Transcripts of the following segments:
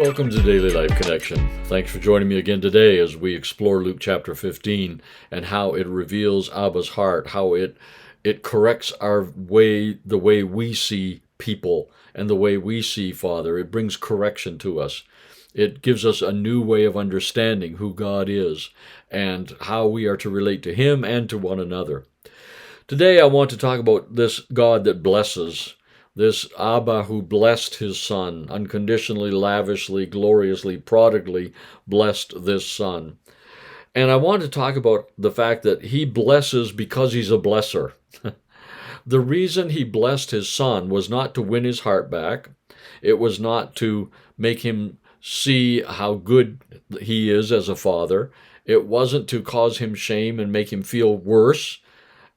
Welcome to Daily Life Connection. Thanks for joining me again today as we explore Luke chapter 15 and how it reveals Abba's heart, how it corrects the way we see people and the way we see Father. It brings correction to us. It gives us a new way of understanding who God is and how we are to relate to Him and to one another. Today I want to talk about this God that blesses. This Abba who blessed his son, unconditionally, lavishly, gloriously, prodigally blessed this son. And I want to talk about the fact that he blesses because he's a blesser. The reason he blessed his son was not to win his heart back. It was not to make him see how good he is as a father. It wasn't to cause him shame and make him feel worse.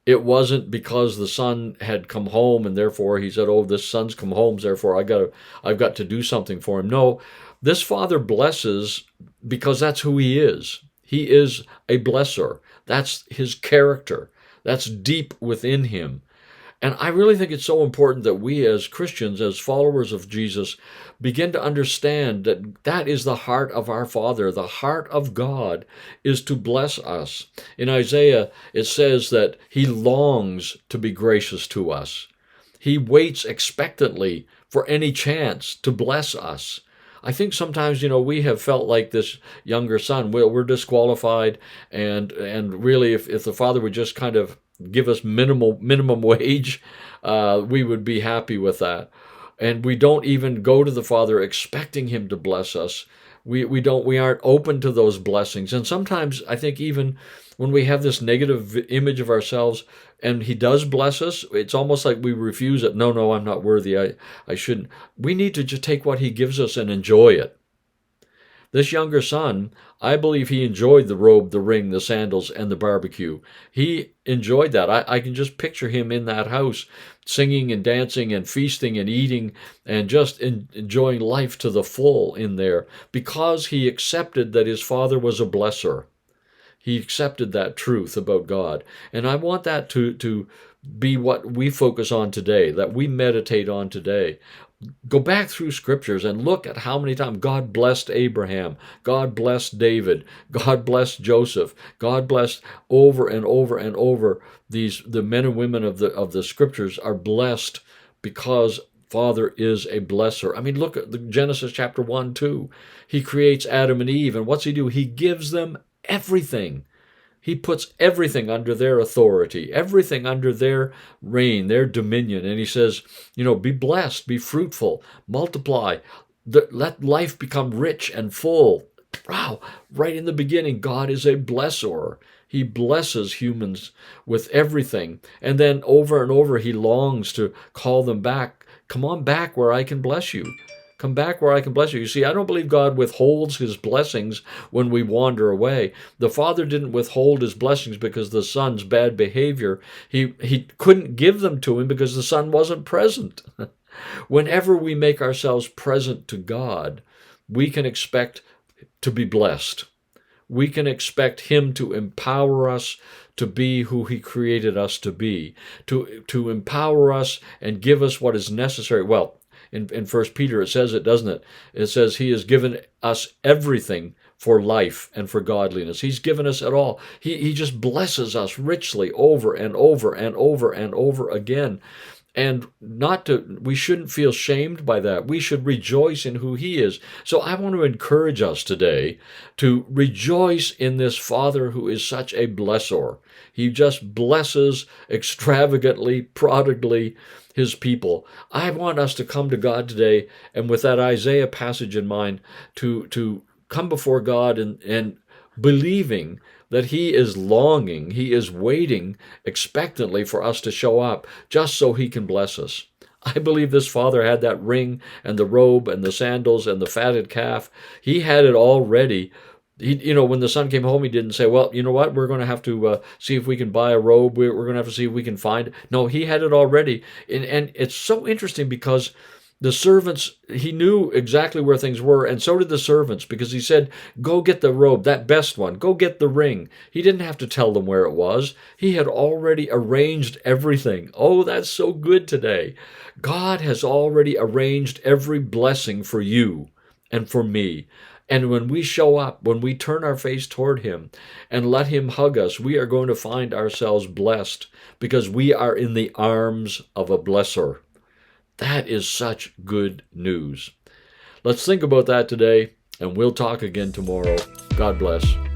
It wasn't because the son had come home and therefore he said, oh, this son's come home, therefore I've got to do something for him. No, this father blesses because that's who he is. He is a blesser. That's his character. That's deep within him. And I really think it's so important that we as Christians, as followers of Jesus, begin to understand that that is the heart of our Father. The heart of God is to bless us. In Isaiah, it says that He longs to be gracious to us. He waits expectantly for any chance to bless us. I think sometimes, we have felt like this younger son. We're disqualified, and really, if the Father would just kind of give us minimum wage, we would be happy with that. And we don't even go to the Father expecting Him to bless us. We aren't open to those blessings. And sometimes I think even when we have this negative image of ourselves and He does bless us, it's almost like we refuse it. No, I'm not worthy. I shouldn't. We need to just take what He gives us and enjoy it. This younger son, I believe he enjoyed the robe, the ring, the sandals, and the barbecue. He enjoyed that. I can just picture him in that house singing and dancing and feasting and eating and just enjoying life to the full in there because he accepted that his father was a blesser. He accepted that truth about God. And I want that to be what we focus on today, that we meditate on today. Go back through scriptures and look at how many times God blessed Abraham, God blessed David, God blessed Joseph, God blessed over and over and over. The men and women of the scriptures are blessed because Father is a blesser. I mean, look at Genesis chapter 1, 2. He creates Adam and Eve, and what's He do? He gives them everything. He puts everything under their authority, everything under their reign, their dominion. And He says, be blessed, be fruitful, multiply, let life become rich and full. Wow, right in the beginning, God is a blessor. He blesses humans with everything. And then over and over, He longs to call them back. Come on back where I can bless you. Come back where I can bless you. You see, I don't believe God withholds His blessings when we wander away. The Father didn't withhold His blessings because the Son's bad behavior. He couldn't give them to him because the Son wasn't present. Whenever we make ourselves present to God, we can expect to be blessed. We can expect Him to empower us to be who He created us to be, to empower us and give us what is necessary. Well, in 1 Peter, it says it, doesn't it? It says He has given us everything for life and for godliness. He's given us it all. He just blesses us richly over and over and over and over again. And we shouldn't feel shamed by that. We should rejoice in who He is. So I want to encourage us today to rejoice in this Father who is such a blessor. He just blesses extravagantly, prodigally His people. I want us to come to God today, and with that Isaiah passage in mind, to come before God and believing that He is longing, He is waiting expectantly for us to show up just so He can bless us. I believe this Father had that ring and the robe and the sandals and the fatted calf. He had it all ready. When the son came home, He didn't say, well, you know what, we're going to have to see if we can buy a robe. We're going to have to see if we can find it. No, He had it all ready. And it's so interesting because the servants, He knew exactly where things were, and so did the servants, because He said, go get the robe, that best one, go get the ring. He didn't have to tell them where it was. He had already arranged everything. Oh, that's so good today. God has already arranged every blessing for you and for me. And when we show up, when we turn our face toward him and let him hug us, we are going to find ourselves blessed because we are in the arms of a blessor. That is such good news. Let's think about that today, and we'll talk again tomorrow. God bless.